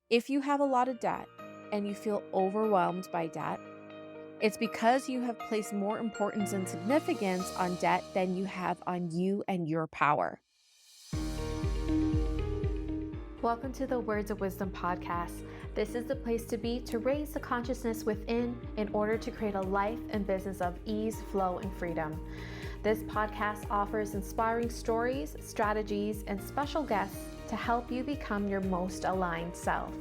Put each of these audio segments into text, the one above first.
If you have a lot of debt and you feel overwhelmed by debt, it's because you have placed more importance and significance on debt than you have on you and your power. Welcome to the Words of Wisdom podcast. This is the place to be to raise the consciousness within in order to create a life and business of ease, flow, and freedom. This podcast offers inspiring stories, strategies, and special guests to help you become your most aligned self.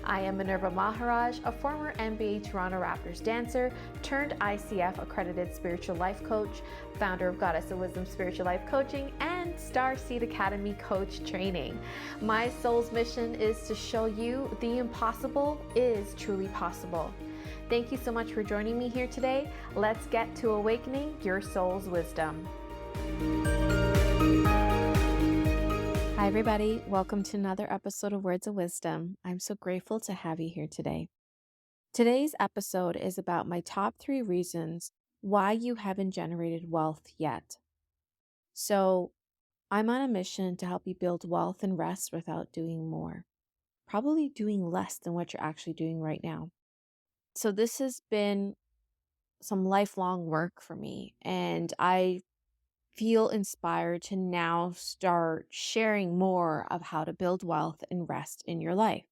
I am Minerva Maharaj, a former NBA Toronto Raptors dancer turned ICF accredited spiritual life coach, founder of Goddess of Wisdom Spiritual Life Coaching, and Star Seed Academy coach training. My soul's mission is to show you the impossible is truly possible. Thank you so much for joining me here today. Let's get to awakening your soul's wisdom. Hi, everybody. Welcome to another episode of Words of Wisdom. I'm so grateful to have you here today. Today's episode is about my top 3 reasons why you haven't generated wealth yet. So I'm on a mission to help you build wealth and rest without doing more, probably doing less than what you're actually doing right now. So this has been some lifelong work for me, and I feel inspired to now start sharing more of how to build wealth and rest in your life.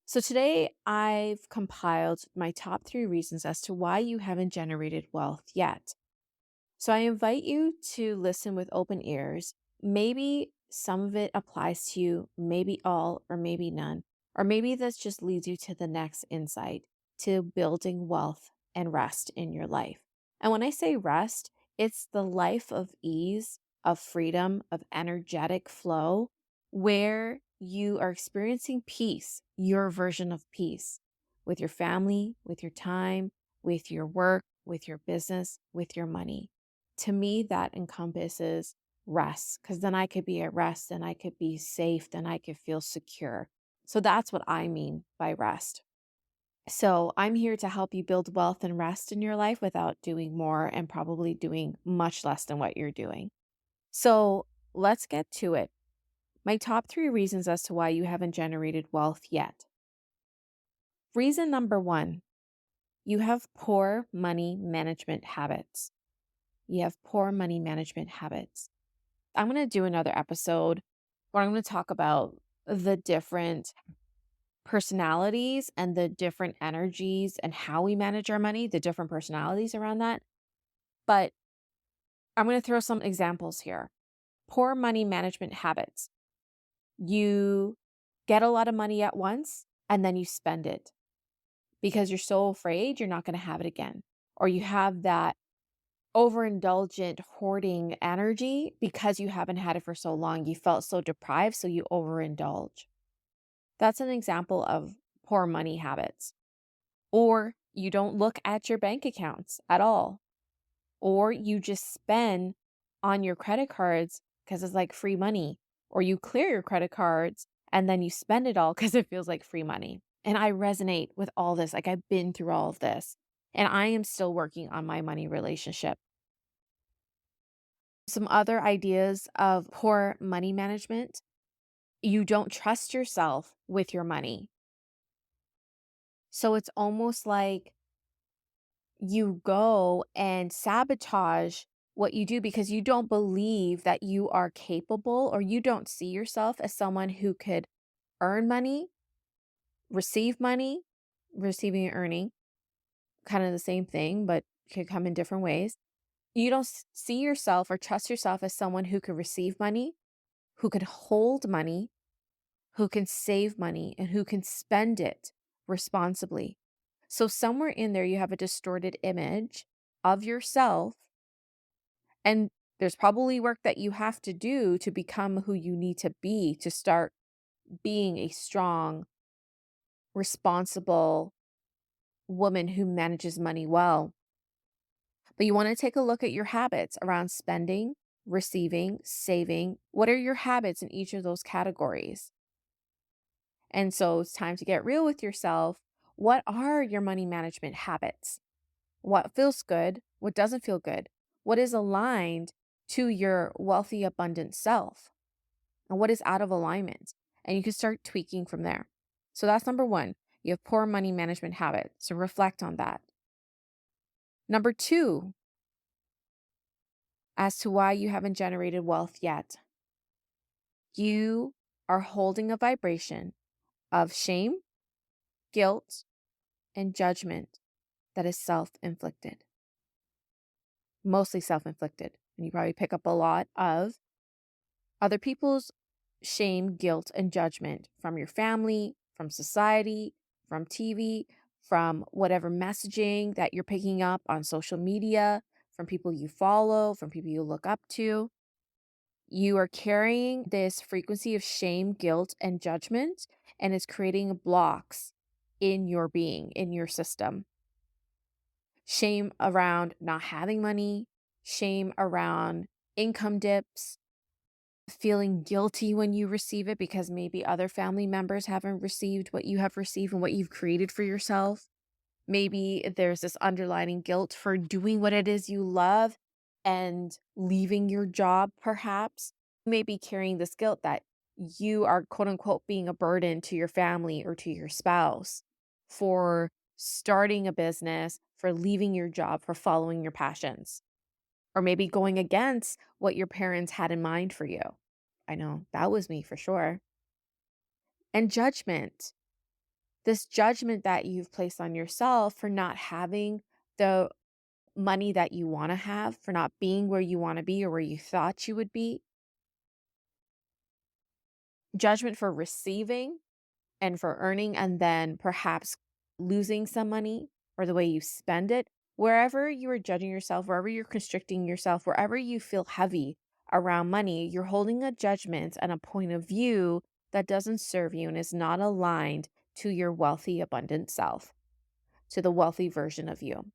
So today I've compiled my top 3 reasons as to why you haven't generated wealth yet. So I invite you to listen with open ears. Maybe some of it applies to you, maybe all, or maybe none. Or maybe this just leads you to the next insight to building wealth and rest in your life. And when I say rest, it's the life of ease, of freedom, of energetic flow, where you are experiencing peace, your version of peace, with your family, with your time, with your work, with your business, with your money. To me, that encompasses rest, because then I could be at rest, and I could be safe, then I could feel secure. So that's what I mean by rest. So I'm here to help you build wealth and rest in your life without doing more and probably doing much less than what you're doing. So let's get to it. My top 3 reasons as to why you haven't generated wealth yet. Reason number 1, you have poor money management habits. You have poor money management habits. I'm going to do another episode where I'm going to talk about the different personalities and the different energies and how we manage our money, the different personalities around that. But I'm going to throw some examples here. Poor money management habits. You get a lot of money at once and then you spend it because you're so afraid you're not going to have it again. Or you have that overindulgent hoarding energy because you haven't had it for so long. You felt so deprived, so you overindulge. That's an example of poor money habits. Or you don't look at your bank accounts at all. Or you just spend on your credit cards because it's like free money. Or you clear your credit cards and then you spend it all because it feels like free money. And I resonate with all this. Like, I've been through all of this. And I am still working on my money relationship. Some other ideas of poor money management. You don't trust yourself with your money. So it's almost like you go and sabotage what you do because you don't believe that you are capable, or you don't see yourself as someone who could earn money, receive money, receiving and earning, kind of the same thing, but could come in different ways. You don't see yourself or trust yourself as someone who could receive money, who could hold money, who can save money, and who can spend it responsibly. So somewhere in there, you have a distorted image of yourself, and there's probably work that you have to do to become who you need to be to start being a strong, responsible woman who manages money well. But you want to take a look at your habits around spending, receiving, saving. What are your habits in each of those categories? And so it's time to get real with yourself. What are your money management habits? What feels good? What doesn't feel good? What is aligned to your wealthy, abundant self? And what is out of alignment? And you can start tweaking from there. So that's number one. You have poor money management habits. So reflect on that. Number two, as to why you haven't generated wealth yet, you are holding a vibration of shame, guilt, and judgment that is self inflicted, mostly self inflicted. And you probably pick up a lot of other people's shame, guilt, and judgment from your family, from society, from TV, from whatever messaging that you're picking up on social media, from people you follow, from people you look up to. You are carrying this frequency of shame, guilt, and judgment, and it's creating blocks in your being, in your system. Shame around not having money, shame around income dips, feeling guilty when you receive it because maybe other family members haven't received what you have received and what you've created for yourself. Maybe there's this underlying guilt for doing what it is you love and leaving your job, perhaps. You may be carrying this guilt that you are, quote unquote, being a burden to your family or to your spouse for starting a business, for leaving your job, for following your passions, or maybe going against what your parents had in mind for you. I know that was me for sure. And judgment, this judgment that you've placed on yourself for not having the money that you want to have, for not being where you want to be or where you thought you would be, judgment for receiving and for earning and then perhaps losing some money or the way you spend it, wherever you are judging yourself, wherever you're constricting yourself, wherever you feel heavy around money, you're holding a judgment and a point of view that doesn't serve you and is not aligned to your wealthy, abundant self, to the wealthy version of you.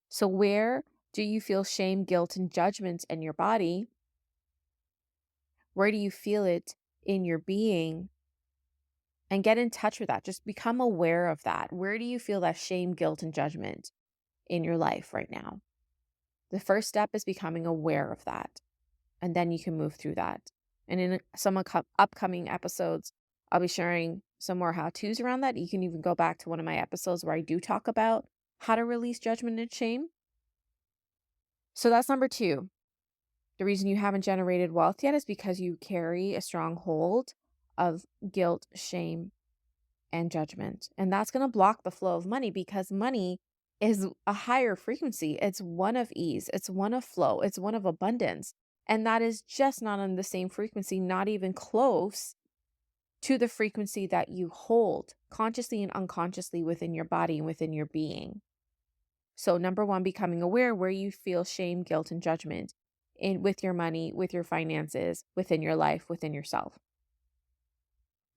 So, where do you feel shame, guilt, and judgment in your body? Where do you feel it in your being? And get in touch with that. Just become aware of that. Where do you feel that shame, guilt, and judgment in your life right now? The first step is becoming aware of that. And then you can move through that. And in some upcoming episodes, I'll be sharing some more how-tos around that. You can even go back to one of my episodes where I do talk about how to release judgment and shame. So that's number two. The reason you haven't generated wealth yet is because you carry a strong hold of guilt, shame, and judgment. And that's going to block the flow of money because money is a higher frequency. It's one of ease, it's one of flow, it's one of abundance. And that is just not on the same frequency, not even close to the frequency that you hold consciously and unconsciously within your body and within your being. So, number one, becoming aware where you feel shame, guilt, and judgment with your money, with your finances, within your life, within yourself.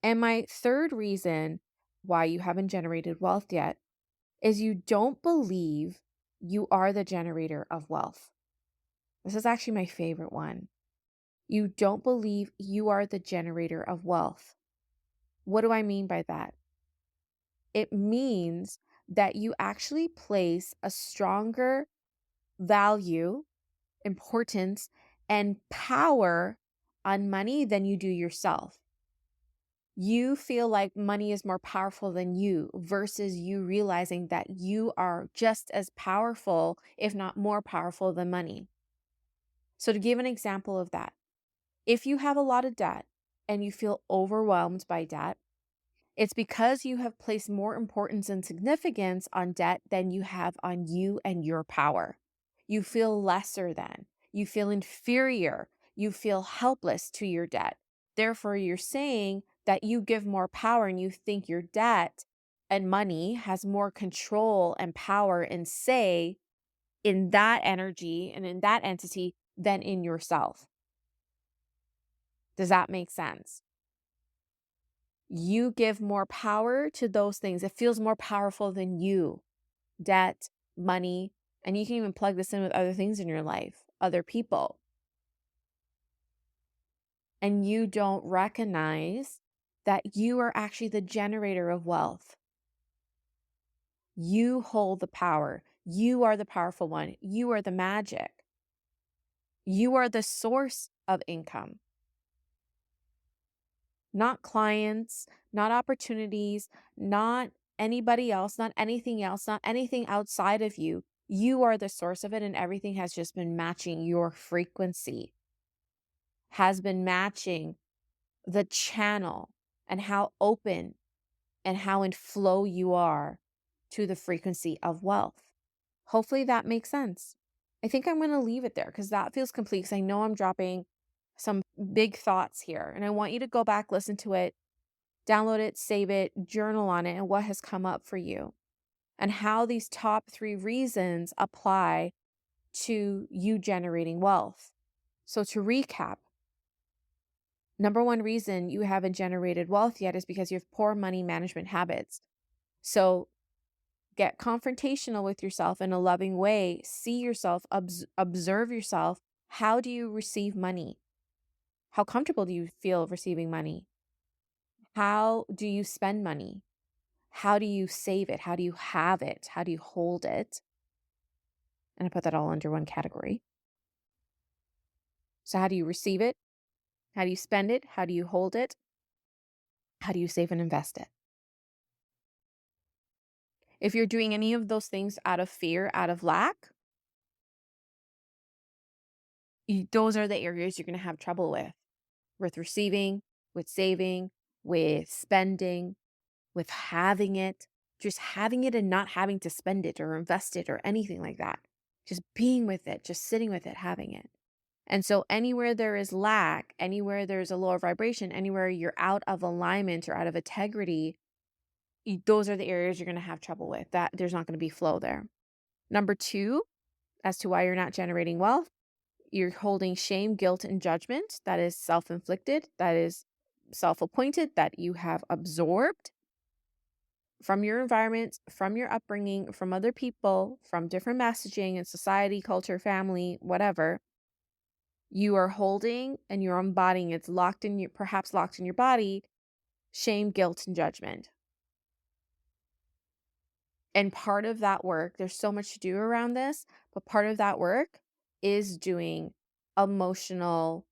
And my third reason why you haven't generated wealth yet is you don't believe you are the generator of wealth. This is actually my favorite one. You don't believe you are the generator of wealth. What do I mean by that? It means that you actually place a stronger value, importance, and power on money than you do yourself. You feel like money is more powerful than you versus you realizing that you are just as powerful, if not more powerful than money. So to give an example of that, if you have a lot of debt and you feel overwhelmed by debt, it's because you have placed more importance and significance on debt than you have on you and your power. You feel lesser than, you feel inferior, you feel helpless to your debt. Therefore, you're saying that you give more power and you think your debt and money has more control and power and say in that energy and in that entity than in yourself. Does that make sense? You give more power to those things. It feels more powerful than you. Debt, money, and you can even plug this in with other things in your life, other people. And you don't recognize that you are actually the generator of wealth. You hold the power. You are the powerful one. You are the magic. You are the source of income. not clients, not opportunities, not anybody else, not anything else, not anything outside of you. You are the source of it, and everything has just been matching your frequency, has been matching the channel and how open and how in flow you are to the frequency of wealth. Hopefully that makes sense. I think I'm going to leave it there because that feels complete, because I know I'm dropping some big thoughts here, and I want you to go back, listen to it, download it, save it, journal on it, and what has come up for you, and how these top 3 reasons apply to you generating wealth. So to recap, number 1 reason you haven't generated wealth yet is because you have poor money management habits. So get confrontational with yourself in a loving way. See yourself, observe yourself. How do you receive money? How comfortable do you feel receiving money? How do you spend money? How do you save it? How do you have it? How do you hold it? And I put that all under one category. So how do you receive it? How do you spend it? How do you hold it? How do you save and invest it? If you're doing any of those things out of fear, out of lack, those are the areas you're going to have trouble with receiving, with saving, with spending, with having it, just having it and not having to spend it or invest it or anything like that. Just being with it, just sitting with it, having it. And so anywhere there is lack, anywhere there's a lower vibration, anywhere you're out of alignment or out of integrity, those are the areas you're going to have trouble with. That there's not going to be flow there. Number 2, as to why you're not generating wealth, you're holding shame, guilt, and judgment. That is self-inflicted, that is self-appointed, that you have absorbed from your environment, from your upbringing, from other people, from different messaging in society, culture, family, whatever. You are holding and you're embodying, it's locked in you, perhaps locked in your body, shame, guilt, and judgment. And part of that work, there's so much to do around this, but part of that work is doing emotional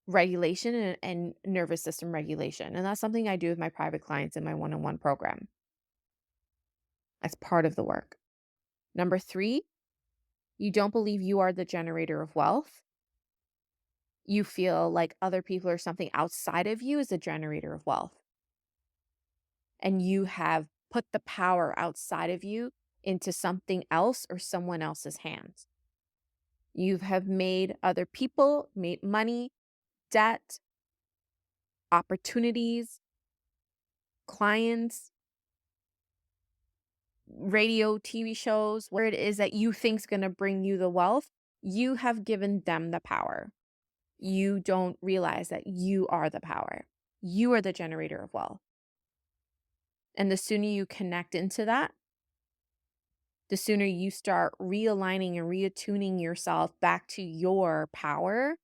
regulation and nervous system regulation. And that's something I do with my private clients in my one-on-one program. That's part of the work. Number 3, you don't believe you are the generator of wealth. You feel like other people or something outside of you is the generator of wealth. And you have put the power outside of you into something else or someone else's hands. You have made other people, made money, debt, opportunities, clients, radio, TV shows, where it is that you think is going to bring you the wealth, you have given them the power. You don't realize that you are the power. You are the generator of wealth. And the sooner you connect into that, the sooner you start realigning and reattuning yourself back to your power,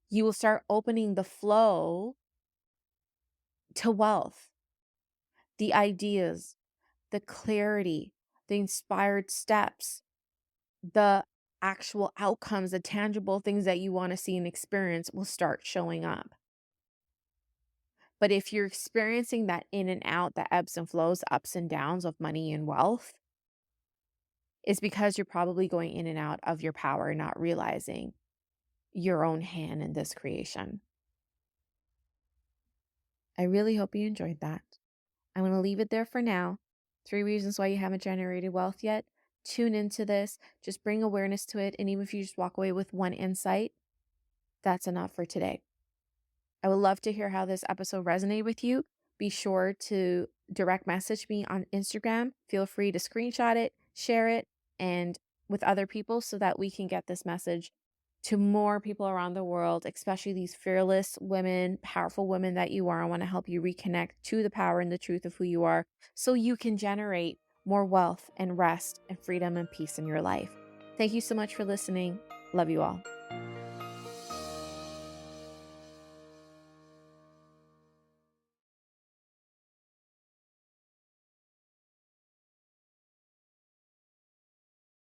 you will start opening the flow to wealth, the ideas, the clarity, the inspired steps, the actual outcomes, the tangible things that you want to see and experience will start showing up. But if you're experiencing that in and out, the ebbs and flows, ups and downs of money and wealth, it's because you're probably going in and out of your power, not realizing your own hand in this creation. I really hope you enjoyed that. I'm going to leave it there for now. 3 reasons why you haven't generated wealth yet. Tune into this. Just bring awareness to it. And even if you just walk away with one insight, that's enough for today. I would love to hear how this episode resonated with you. Be sure to direct message me on Instagram. Feel free to screenshot it, share it, and with other people so that we can get this message to more people around the world, especially these fearless women, powerful women that you are. I want to help you reconnect to the power and the truth of who you are so you can generate more wealth and rest and freedom and peace in your life. Thank you so much for listening. Love you all.